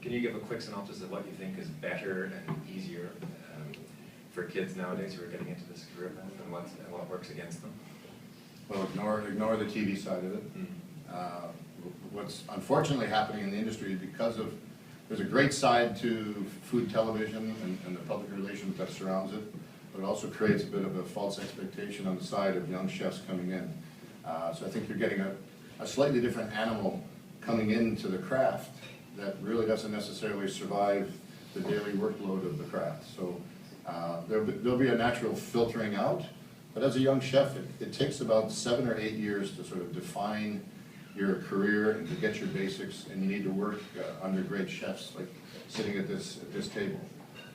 can you give a quick synopsis of what you think is better and easier for kids nowadays who are getting into this career path, and what works against them? Well, ignore the TV side of it. What's unfortunately happening in the industry, because of, there's a great side to food television and the public relations that surrounds it, but it also creates a bit of a false expectation on the side of young chefs coming in. So I think you're getting a slightly different animal coming into the craft that really doesn't necessarily survive the daily workload of the craft. So there'll be a natural filtering out, but as a young chef, it takes about 7 or 8 years to sort of define your career and to get your basics, and you need to work under great chefs like sitting at this table.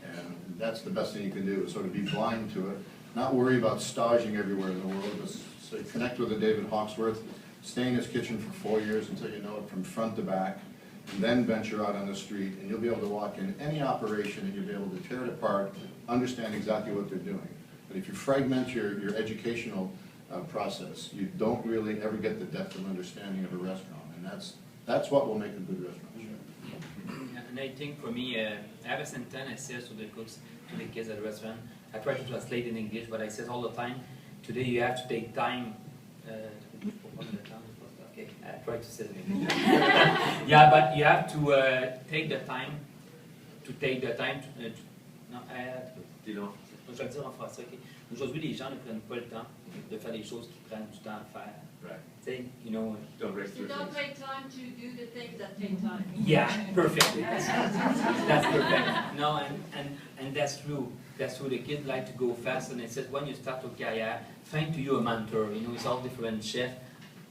And that's the best thing you can do, is sort of be blind to it, not worry about staging everywhere in the world, but so connect with a David Hawksworth, stay in his kitchen for 4 years until you know it from front to back, and then venture out on the street, and you'll be able to walk in any operation and you'll be able to tear it apart, understand exactly what they're doing. But if you fragment your educational process, you don't really ever get the depth of understanding of a restaurant, and that's what will make a good restaurant. And I think for me, I have a sentence I say to the cooks, to the kids at the restaurant. I try to translate in English, but I say all the time, today you have to take time. Okay, I try to say it in English. Yeah, but you have to take the time non, dis-le. Je vais le dire en français. Okay. Aujourd'hui, les gens ne prennent pas le temps de faire des choses qui prennent du temps à faire. Right. Say, you know. Don't race You don't take time to do the things that take time. Yeah, perfect. That's perfect. No, and that's true. That's true. The kids like to go fast, and it says when you start your career, find to you a mentor. You know, it's all different chefs.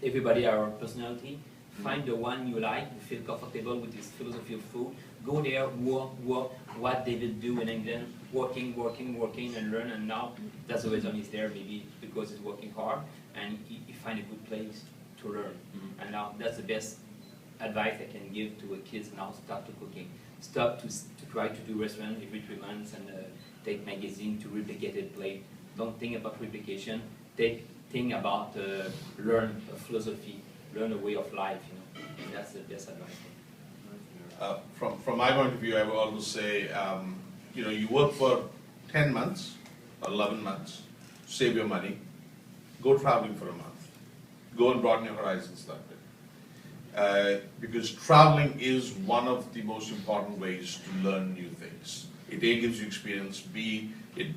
Everybody has a personality. Find the one you like, you feel comfortable with his philosophy of food. Go there, work what David do in England, working, and learn. And now that's the reason he's there, maybe because he's working hard and he find a good place to learn. And now that's the best advice I can give to a kids now. Start to cooking. Stop to try to do restaurant every 3 months and take magazine to replicate a plate. Don't think about replication. Think about learn a philosophy, learn a way of life. You know, and that's the best advice. From my point of view, I would always say, you know, you work for 10 months or 11 months, save your money, go traveling for a month, go and broaden your horizons that way. Because traveling is one of the most important ways to learn new things. It A, gives you experience, B, it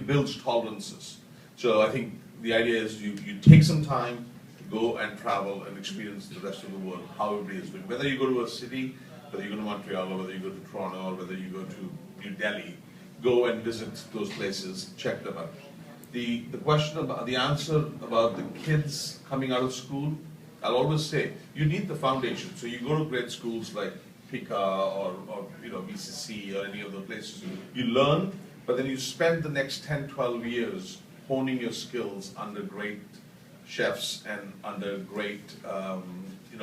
builds tolerances. So I think the idea is you take some time, go and travel and experience the rest of the world, how everybody is doing. Whether you go to a city, whether you go to Montreal, or whether you go to Toronto, or whether you go to New Delhi, go and visit those places, check them out. The question about, the answer about the kids coming out of school, I'll always say, you need the foundation. So you go to great schools like PICA or BCC or any of those places, you learn, but then you spend the next 10, 12 years honing your skills under great chefs and under great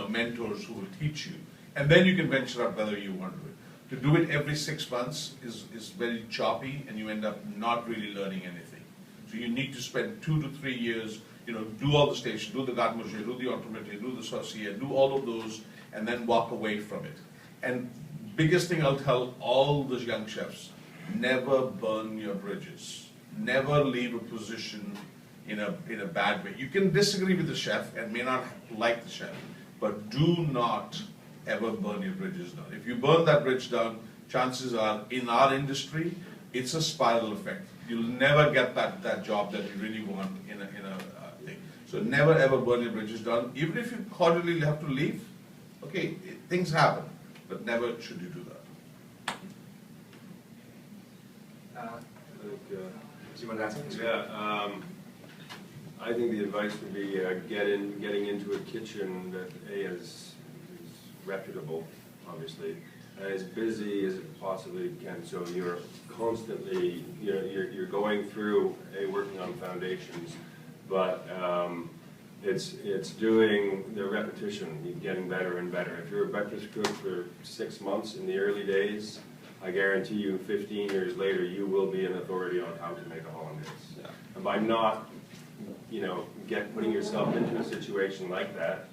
mentors who will teach you. And then you can venture out whether you want to do it. To do it every 6 months is very choppy, and you end up not really learning anything. So you need to spend 2 to 3 years, do all the stations, do the garde manger, do the entremets, do the saucier, do all of those, and then walk away from it. And biggest thing I'll tell all those young chefs, never burn your bridges. Never leave a position in a bad way. You can disagree with the chef and may not like the chef, but do not ever burn your bridges down. If you burn that bridge down, chances are, in our industry, it's a spiral effect. You'll never get that job that you really want in a thing. So never ever burn your bridges down. Even if you cordially have to leave, okay, things happen, but never should you do that. Do you want to answer? Yeah, I think the advice would be getting into a kitchen that is reputable, obviously, and as busy as it possibly can. So you're constantly, you're going through working on foundations, but it's doing the repetition, getting better and better. If you're a breakfast cook for 6 months in the early days, I guarantee you 15 years later you will be an authority on how to make a hollandaise. Yeah. And by not, putting yourself into a situation like that,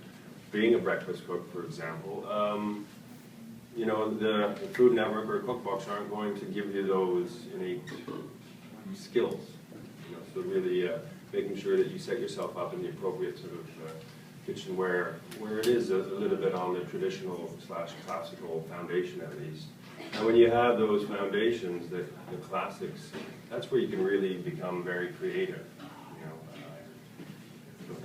being a breakfast cook, for example, know, the Food Network or cookbooks aren't going to give you those innate skills. You know, so really making sure that you set yourself up in the appropriate sort of kitchen where it is a little bit on the traditional / classical foundation at least. And when you have those foundations, the classics, that's where you can really become very creative. You know,